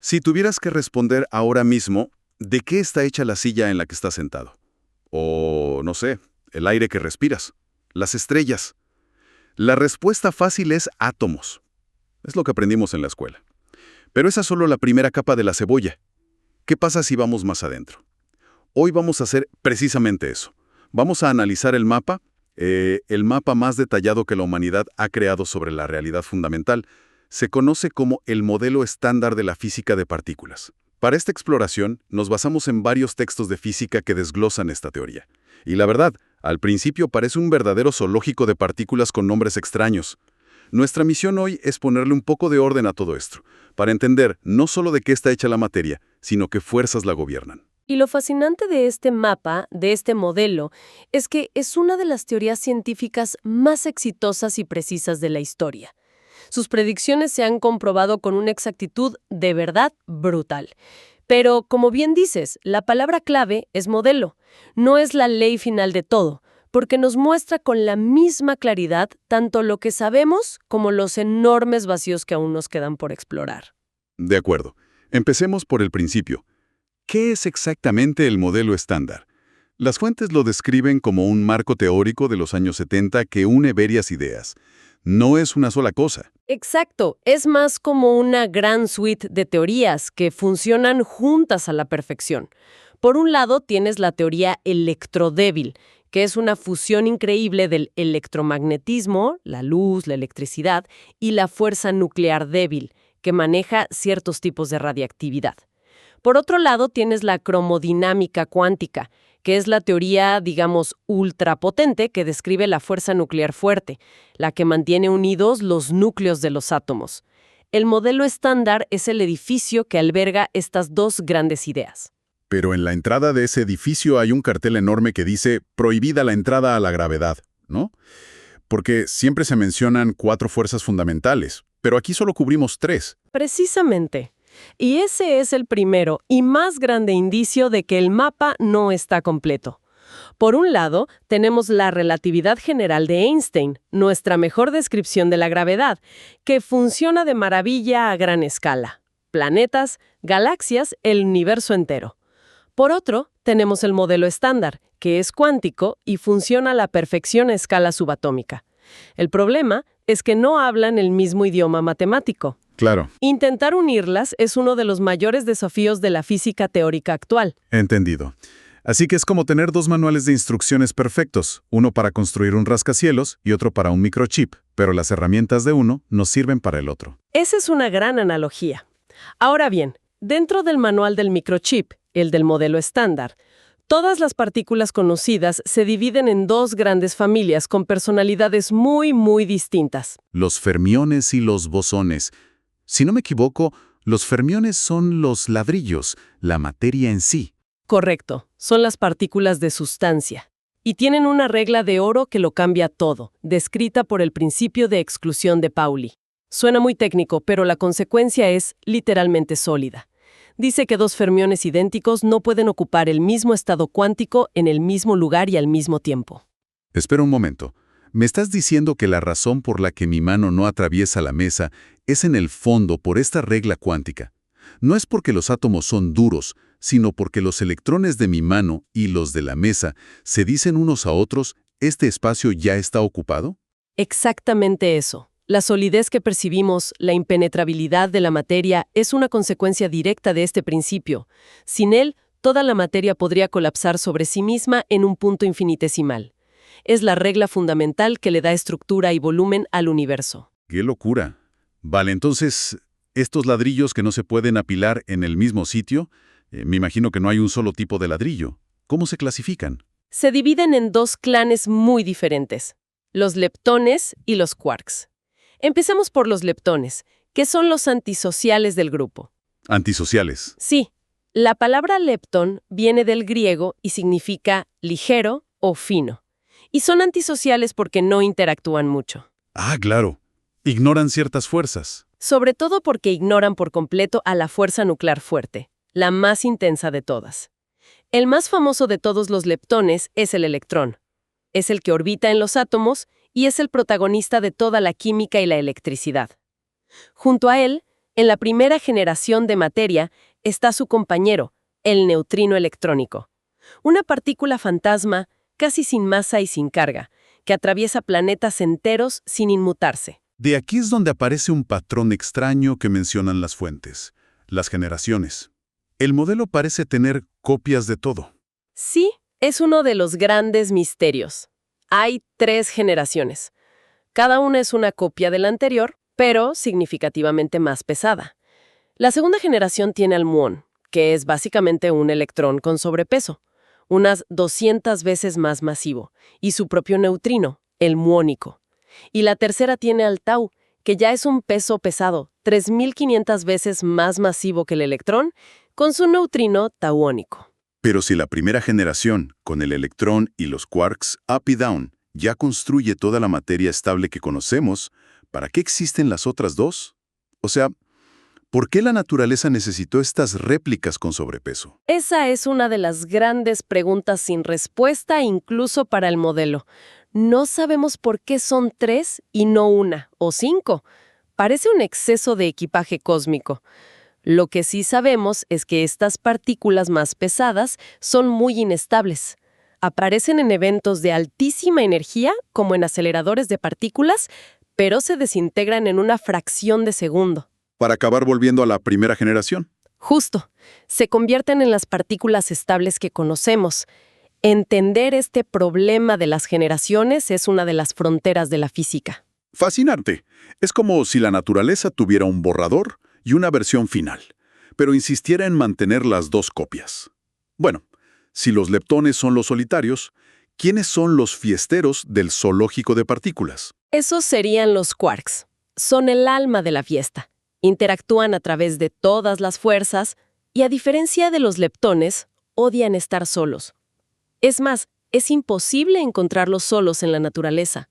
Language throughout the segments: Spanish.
Si tuvieras que responder ahora mismo, ¿de qué está hecha la silla en la que estás sentado? O, no sé, el aire que respiras, las estrellas. La respuesta fácil es átomos. Es lo que aprendimos en la escuela. Pero esa es solo la primera capa de la cebolla. ¿Qué pasa si vamos más adentro? Hoy vamos a hacer precisamente eso. Vamos a analizar el mapa más detallado que la humanidad ha creado sobre la realidad fundamental. Se conoce como el modelo estándar de la física de partículas. Para esta exploración, nos basamos en varios textos de física que desglosan esta teoría. Y la verdad, al principio parece un verdadero zoológico de partículas con nombres extraños. Nuestra misión hoy es ponerle un poco de orden a todo esto, para entender no solo de qué está hecha la materia, sino qué fuerzas la gobiernan. Y lo fascinante de este mapa, de este modelo, es que es una de las teorías científicas más exitosas y precisas de la historia. Sus predicciones se han comprobado con una exactitud de verdad brutal. Pero, como bien dices, la palabra clave es modelo. No es la ley final de todo, porque nos muestra con la misma claridad tanto lo que sabemos como los enormes vacíos que aún nos quedan por explorar. De acuerdo. Empecemos por el principio. ¿Qué es exactamente el modelo estándar? Las fuentes lo describen como un marco teórico de los años 70 que une varias ideas. No es una sola cosa. Exacto, es más como una gran suite de teorías que funcionan juntas a la perfección. Por un lado tienes la teoría electrodébil, que es una fusión increíble del electromagnetismo, la luz, la electricidad, y la fuerza nuclear débil, que maneja ciertos tipos de radiactividad. Por otro lado, tienes la cromodinámica cuántica, que es la teoría, digamos, ultrapotente que describe la fuerza nuclear fuerte, la que mantiene unidos los núcleos de los átomos. El modelo estándar es el edificio que alberga estas dos grandes ideas. Pero en la entrada de ese edificio hay un cartel enorme que dice «Prohibida la entrada a la gravedad», ¿no? Porque siempre se mencionan 4 fuerzas fundamentales, pero aquí solo cubrimos 3. Precisamente. Y ese es el primero y más grande indicio de que el mapa no está completo. Por un lado, tenemos la relatividad general de Einstein, nuestra mejor descripción de la gravedad, que funciona de maravilla a gran escala. Planetas, galaxias, el universo entero. Por otro, tenemos el modelo estándar, que es cuántico y funciona a la perfección a escala subatómica. El problema es que no hablan el mismo idioma matemático. Claro. Intentar unirlas es uno de los mayores desafíos de la física teórica actual. Entendido. Así que es como tener 2 manuales de instrucciones perfectos, uno para construir un rascacielos y otro para un microchip, pero las herramientas de uno no sirven para el otro. Esa es una gran analogía. Ahora bien, dentro del manual del microchip, el del modelo estándar, todas las partículas conocidas se dividen en 2 grandes familias con personalidades muy distintas. Los fermiones y los bosones. Si no me equivoco, los fermiones son los ladrillos, la materia en sí. Correcto, son las partículas de sustancia. Y tienen una regla de oro que lo cambia todo, descrita por el principio de exclusión de Pauli. Suena muy técnico, pero la consecuencia es literalmente sólida. Dice que 2 fermiones idénticos no pueden ocupar el mismo estado cuántico en el mismo lugar y al mismo tiempo. Espera un momento. ¿Me estás diciendo que la razón por la que mi mano no atraviesa la mesa es en el fondo por esta regla cuántica? No es porque los átomos son duros, sino porque los electrones de mi mano y los de la mesa se dicen unos a otros, ¿este espacio ya está ocupado? Exactamente eso. La solidez que percibimos, la impenetrabilidad de la materia, es una consecuencia directa de este principio. Sin él, toda la materia podría colapsar sobre sí misma en un punto infinitesimal. Es la regla fundamental que le da estructura y volumen al universo. ¡Qué locura! Vale, entonces, estos ladrillos que no se pueden apilar en el mismo sitio, me imagino que no hay un solo tipo de ladrillo. ¿Cómo se clasifican? Se dividen en 2 clanes muy diferentes, los leptones y los quarks. Empecemos por los leptones, que son los antisociales del grupo. Antisociales. Sí, la palabra lepton viene del griego y significa ligero o fino. Y son antisociales porque no interactúan mucho. Ah, claro. Ignoran ciertas fuerzas. Sobre todo porque ignoran por completo a la fuerza nuclear fuerte, la más intensa de todas. El más famoso de todos los leptones es el electrón. Es el que orbita en los átomos y es el protagonista de toda la química y la electricidad. Junto a él En la primera generación de materia está su compañero, el neutrino electrónico. Una partícula fantasma, casi sin masa y sin carga, que atraviesa planetas enteros sin inmutarse. De aquí es donde aparece un patrón extraño que mencionan las fuentes, las generaciones. El modelo parece tener copias de todo. Sí, es uno de los grandes misterios. Hay 3 generaciones. Cada una es una copia de la anterior, pero significativamente más pesada. La segunda generación tiene al muón, que es básicamente un electrón con sobrepeso, unas 200 veces más masivo, y su propio neutrino, el muónico. Y la tercera tiene al tau, que ya es un peso pesado, 3.500 veces más masivo que el electrón, con su neutrino tauónico. Pero si la primera generación, con el electrón y los quarks up y down, ya construye toda la materia estable que conocemos, ¿para qué existen las otras dos? O sea, ¿por qué la naturaleza necesitó estas réplicas con sobrepeso? Esa es una de las grandes preguntas sin respuesta incluso para el modelo. No sabemos por qué son 3 y no 1 o 5. Parece un exceso de equipaje cósmico. Lo que sí sabemos es que estas partículas más pesadas son muy inestables. Aparecen en eventos de altísima energía, como en aceleradores de partículas, pero se desintegran en una fracción de segundo. Para acabar volviendo a la primera generación. Justo, se convierten en las partículas estables que conocemos. Entender este problema de las generaciones es una de las fronteras de la física. Fascinante. Es como si la naturaleza tuviera un borrador y una versión final, pero insistiera en mantener las dos copias. Bueno, si los leptones son los solitarios, ¿quiénes son los fiesteros del zoológico de partículas? Esos serían los quarks. Son el alma de la fiesta. Interactúan a través de todas las fuerzas y, a diferencia de los leptones, odian estar solos. Es más, es imposible encontrarlos solos en la naturaleza.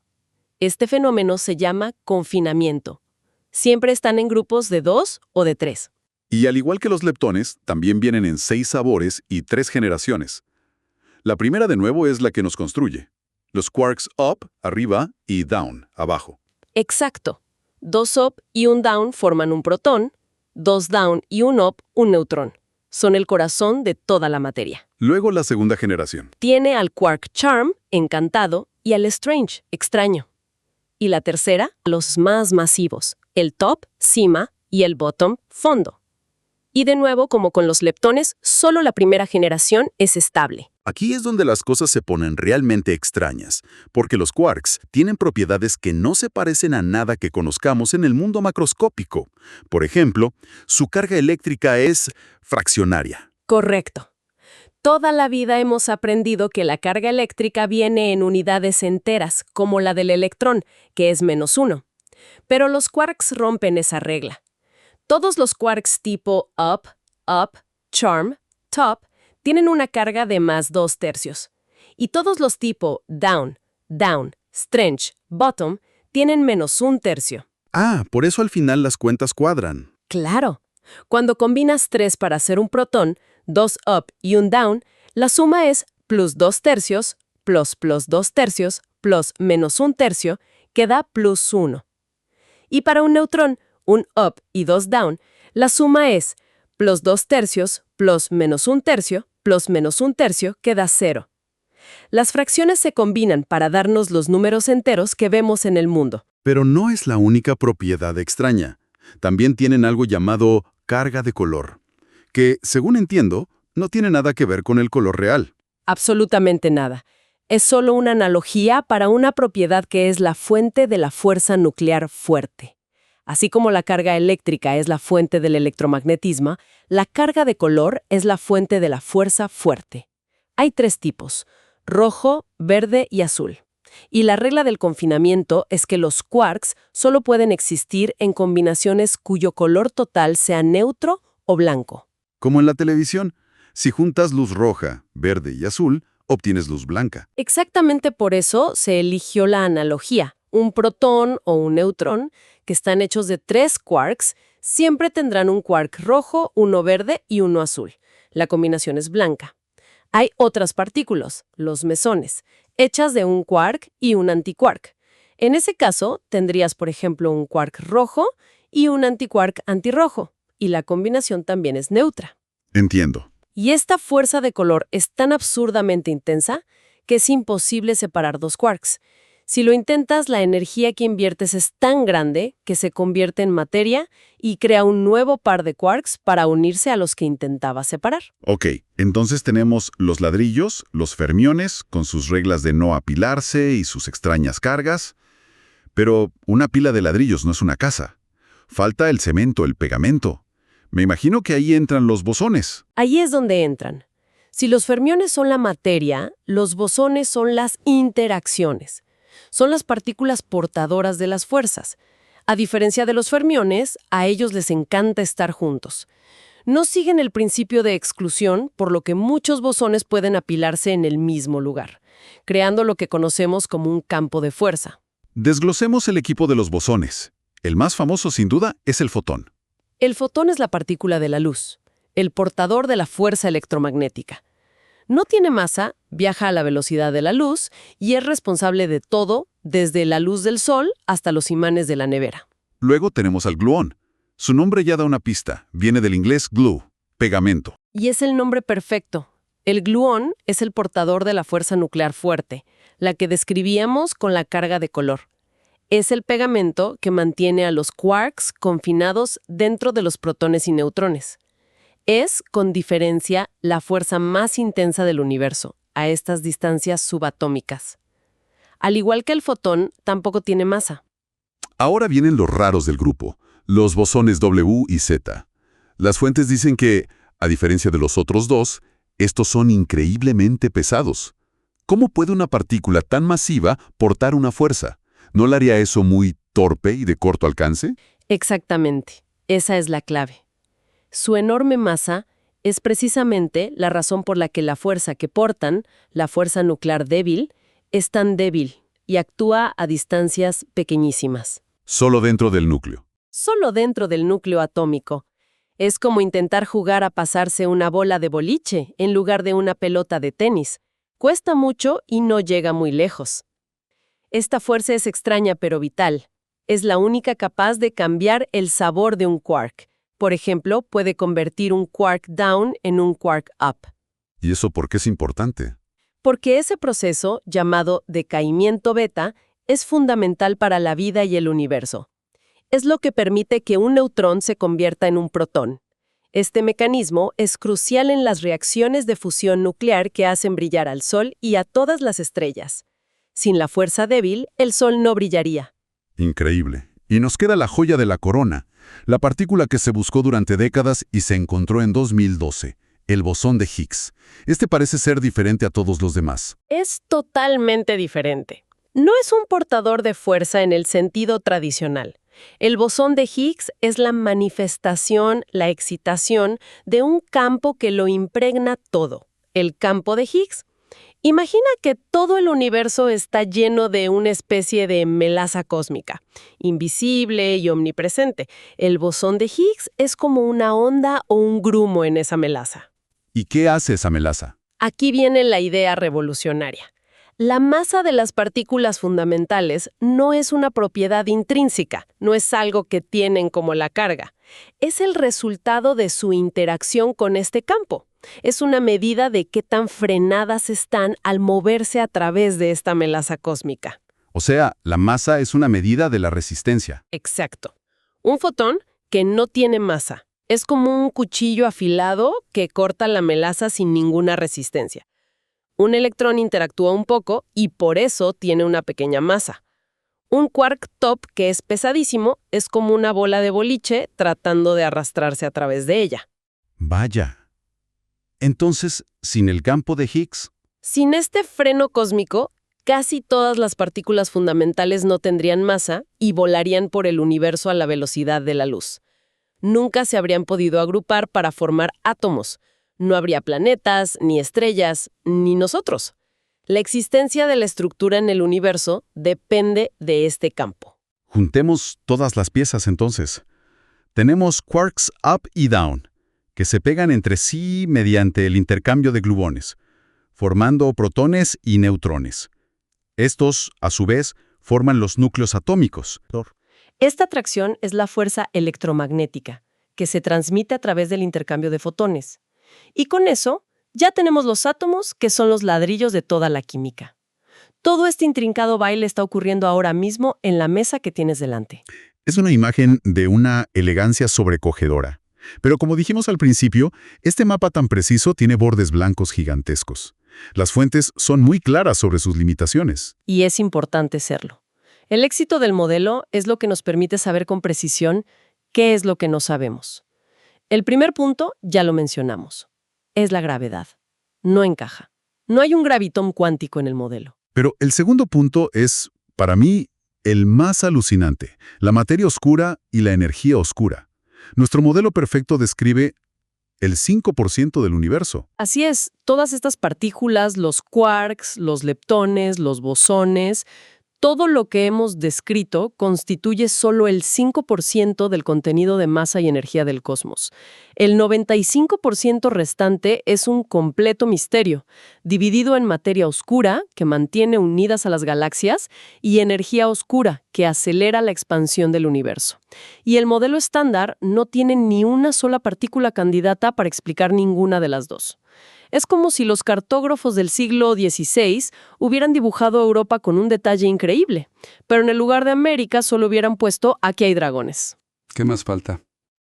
Este fenómeno se llama confinamiento. Siempre están en grupos de 2 o de 3. Y al igual que los leptones, también vienen en 6 sabores y 3 generaciones. La primera, de nuevo, es la que nos construye. Los quarks up, arriba, y down, abajo. Exacto. 2 up y un down forman un protón, 2 down y un up, un neutrón. Son el corazón de toda la materia. Luego la segunda generación. Tiene al quark charm, encantado, y al strange, extraño. Y la tercera, los más masivos, el top, cima, y el bottom, fondo. Y de nuevo, como con los leptones, solo la primera generación es estable. Aquí es donde las cosas se ponen realmente extrañas, porque los quarks tienen propiedades que no se parecen a nada que conozcamos en el mundo macroscópico. Por ejemplo, su carga eléctrica es fraccionaria. Correcto. Toda la vida hemos aprendido que la carga eléctrica viene en unidades enteras, como la del electrón, que es -1. Pero los quarks rompen esa regla. Todos los quarks tipo up, charm, top, tienen una carga de +2/3. Y todos los tipo down, strange, bottom, tienen -1/3. Ah, por eso al final las cuentas cuadran. Claro. Cuando combinas 3 para hacer un protón, 2 up y un down, la suma es +2/3, +2/3, +-1/3, que da +1. Y para un neutrón, un up y 2 down, la suma es +2/3, +-1/3, +-1/3, que da 0. Las fracciones se combinan para darnos los números enteros que vemos en el mundo. Pero no es la única propiedad extraña. También tienen algo llamado carga de color, que, según entiendo, no tiene nada que ver con el color real. Absolutamente nada. Es solo una analogía para una propiedad que es la fuente de la fuerza nuclear fuerte. Así como la carga eléctrica es la fuente del electromagnetismo, la carga de color es la fuente de la fuerza fuerte. Hay 3 tipos: rojo, verde y azul. Y la regla del confinamiento es que los quarks solo pueden existir en combinaciones cuyo color total sea neutro o blanco. Como en la televisión, si juntas luz roja, verde y azul, obtienes luz blanca. Exactamente por eso se eligió la analogía. Un protón o un neutrón, que están hechos de 3 quarks, siempre tendrán un quark rojo, uno verde y uno azul. La combinación es blanca. Hay otras partículas, los mesones, hechas de un quark y un antiquark. En ese caso, tendrías, por ejemplo, un quark rojo y un antiquark antirrojo, y la combinación también es neutra. Entiendo. Y esta fuerza de color es tan absurdamente intensa que es imposible separar dos quarks. Si lo intentas, la energía que inviertes es tan grande que se convierte en materia y crea un nuevo par de quarks para unirse a los que intentaba separar. Ok, entonces tenemos los ladrillos, los fermiones, con sus reglas de no apilarse y sus extrañas cargas. Pero una pila de ladrillos no es una casa. Falta el cemento, el pegamento. Me imagino que ahí entran los bosones. Ahí es donde entran. Si los fermiones son la materia, los bosones son las interacciones. Son las partículas portadoras de las fuerzas. A diferencia de los fermiones, a ellos les encanta estar juntos. No siguen el principio de exclusión, por lo que muchos bosones pueden apilarse en el mismo lugar, creando lo que conocemos como un campo de fuerza. Desglosemos el equipo de los bosones. El más famoso, sin duda, es el fotón. El fotón es la partícula de la luz, el portador de la fuerza electromagnética. No tiene masa, viaja a la velocidad de la luz y es responsable de todo, desde la luz del sol hasta los imanes de la nevera. Luego tenemos al gluón. Su nombre ya da una pista. Viene del inglés glue, pegamento. Y es el nombre perfecto. El gluón es el portador de la fuerza nuclear fuerte, la que describíamos con la carga de color. Es el pegamento que mantiene a los quarks confinados dentro de los protones y neutrones. Es, con diferencia, la fuerza más intensa del universo, a estas distancias subatómicas. Al igual que el fotón, tampoco tiene masa. Ahora vienen los raros del grupo, los bosones W y Z. Las fuentes dicen que, a diferencia de los otros dos, estos son increíblemente pesados. ¿Cómo puede una partícula tan masiva portar una fuerza? ¿No le haría eso muy torpe y de corto alcance? Exactamente. Esa es la clave. Su enorme masa es precisamente la razón por la que la fuerza que portan, la fuerza nuclear débil, es tan débil y actúa a distancias pequeñísimas. Solo dentro del núcleo. Solo dentro del núcleo atómico. Es como intentar jugar a pasarse una bola de boliche en lugar de una pelota de tenis. Cuesta mucho y no llega muy lejos. Esta fuerza es extraña pero vital. Es la única capaz de cambiar el sabor de un quark. Por ejemplo, puede convertir un quark down en un quark up. ¿Y eso por qué es importante? Porque ese proceso, llamado decaimiento beta, es fundamental para la vida y el universo. Es lo que permite que un neutrón se convierta en un protón. Este mecanismo es crucial en las reacciones de fusión nuclear que hacen brillar al Sol y a todas las estrellas. Sin la fuerza débil, el Sol no brillaría. Increíble. Y nos queda la joya de la corona, la partícula que se buscó durante décadas y se encontró en 2012, el bosón de Higgs. Este parece ser diferente a todos los demás. Es totalmente diferente. No es un portador de fuerza en el sentido tradicional. El bosón de Higgs es la manifestación, la excitación de un campo que lo impregna todo, el campo de Higgs. Imagina que todo el universo está lleno de una especie de melaza cósmica, invisible y omnipresente. El bosón de Higgs es como una onda o un grumo en esa melaza. ¿Y qué hace esa melaza? Aquí viene la idea revolucionaria. La masa de las partículas fundamentales no es una propiedad intrínseca, no es algo que tienen como la carga. Es el resultado de su interacción con este campo. Es una medida de qué tan frenadas están al moverse a través de esta melaza cósmica. O sea, la masa es una medida de la resistencia. Exacto. Un fotón que no tiene masa. Es como un cuchillo afilado que corta la melaza sin ninguna resistencia. Un electrón interactúa un poco y por eso tiene una pequeña masa. Un quark top que es pesadísimo es como una bola de boliche tratando de arrastrarse a través de ella. Vaya. Entonces, sin el campo de Higgs, Sin este freno cósmico, casi todas las partículas fundamentales no tendrían masa y volarían por el universo a la velocidad de la luz. Nunca se habrían podido agrupar para formar átomos. No habría planetas, ni estrellas, ni nosotros. La existencia de la estructura en el universo depende de este campo. juntemos todas las piezas entonces. Tenemos quarks up y down, que se pegan entre sí mediante el intercambio de gluones, formando protones y neutrones. Estos, a su vez, forman los núcleos atómicos. Esta atracción es la fuerza electromagnética, que se transmite a través del intercambio de fotones. Y con eso, ya tenemos los átomos, que son los ladrillos de toda la química. Todo este intrincado baile está ocurriendo ahora mismo en la mesa que tienes delante. Es una imagen de una elegancia sobrecogedora. Pero como dijimos al principio, este mapa tan preciso tiene bordes blancos gigantescos. Las fuentes son muy claras sobre sus limitaciones. Y es importante serlo. El éxito del modelo es lo que nos permite saber con precisión qué es lo que no sabemos. El primer punto ya lo mencionamos. Es la gravedad. No encaja. No hay un gravitón cuántico en el modelo. Pero el segundo punto es, para mí, el más alucinante: la materia oscura y la energía oscura. Nuestro modelo perfecto describe el 5% del universo. Así es, todas estas partículas, los quarks, los leptones, los bosones, todo lo que hemos descrito constituye solo el 5% del contenido de masa y energía del cosmos. El 95% restante es un completo misterio, dividido en materia oscura, que mantiene unidas a las galaxias, y energía oscura, que acelera la expansión del universo. Y el modelo estándar no tiene ni una sola partícula candidata para explicar ninguna de las dos. Es como si los cartógrafos del siglo XVI hubieran dibujado Europa con un detalle increíble, pero en el lugar de América solo hubieran puesto "aquí hay dragones". ¿Qué más falta?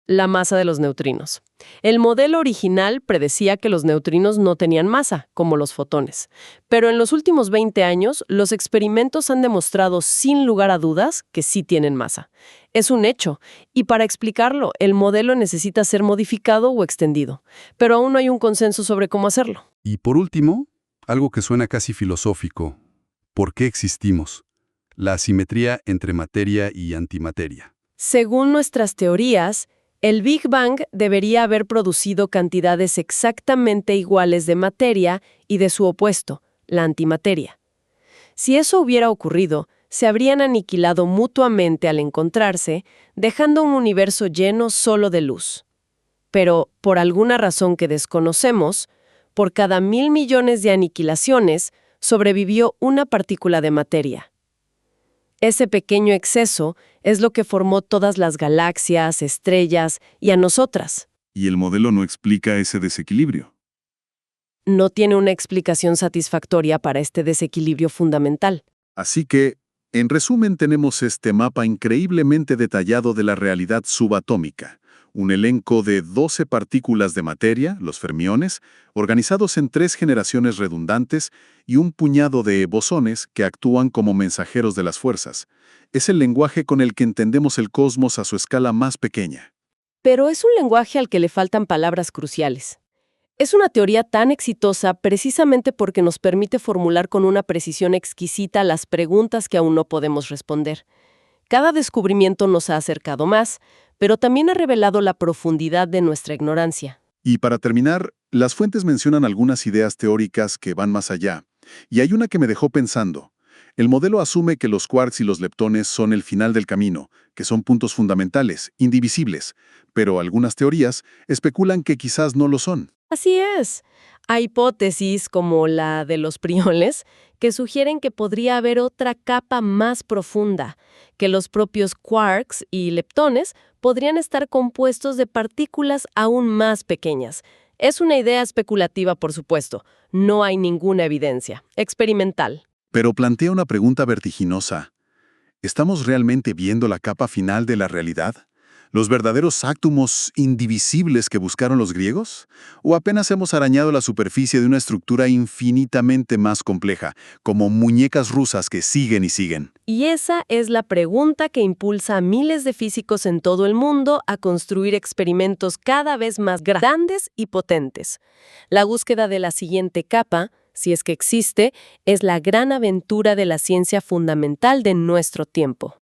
La masa de los neutrinos. El modelo original predecía que los neutrinos no tenían masa, como los fotones. Pero en los últimos 20 años, los experimentos han demostrado sin lugar a dudas que sí tienen masa. Es un hecho, y para explicarlo, el modelo necesita ser modificado o extendido. Pero aún no hay un consenso sobre cómo hacerlo. Y por último, algo que suena casi filosófico. ¿Por qué existimos? La asimetría entre materia y antimateria. Según nuestras teorías, el Big Bang debería haber producido cantidades exactamente iguales de materia y de su opuesto, la antimateria. Si eso hubiera ocurrido, se habrían aniquilado mutuamente al encontrarse, dejando un universo lleno solo de luz. Pero, por alguna razón que desconocemos, por cada 1.000 millones de aniquilaciones, sobrevivió una partícula de materia. Ese pequeño exceso es lo que formó todas las galaxias, estrellas y a nosotras. Y el modelo no explica ese desequilibrio. No tiene una explicación satisfactoria para este desequilibrio fundamental. Así que, en resumen, tenemos este mapa increíblemente detallado de la realidad subatómica. Un elenco de 12 partículas de materia, los fermiones, organizados en 3 generaciones redundantes y un puñado de bosones que actúan como mensajeros de las fuerzas. Es el lenguaje con el que entendemos el cosmos a su escala más pequeña. Pero es un lenguaje al que le faltan palabras cruciales. Es una teoría tan exitosa precisamente porque nos permite formular con una precisión exquisita las preguntas que aún no podemos responder. Cada descubrimiento nos ha acercado más, pero también ha revelado la profundidad de nuestra ignorancia. Y para terminar, las fuentes mencionan algunas ideas teóricas que van más allá. Y hay una que me dejó pensando. El modelo asume que los quarks y los leptones son el final del camino, que son puntos fundamentales, indivisibles, pero algunas teorías especulan que quizás no lo son. Así es. Hay hipótesis, como la de los priones, que sugieren que podría haber otra capa más profunda, que los propios quarks y leptones podrían estar compuestos de partículas aún más pequeñas. Es una idea especulativa, por supuesto. No hay ninguna evidencia. Experimental. Pero plantea una pregunta vertiginosa. ¿Estamos realmente viendo la capa final de la realidad? ¿Los verdaderos átomos indivisibles que buscaron los griegos? ¿O apenas hemos arañado la superficie de una estructura infinitamente más compleja, como muñecas rusas que siguen y siguen? Y esa es la pregunta que impulsa a miles de físicos en todo el mundo a construir experimentos cada vez más grandes y potentes. La búsqueda de la siguiente capa, si es que existe, es la gran aventura de la ciencia fundamental de nuestro tiempo.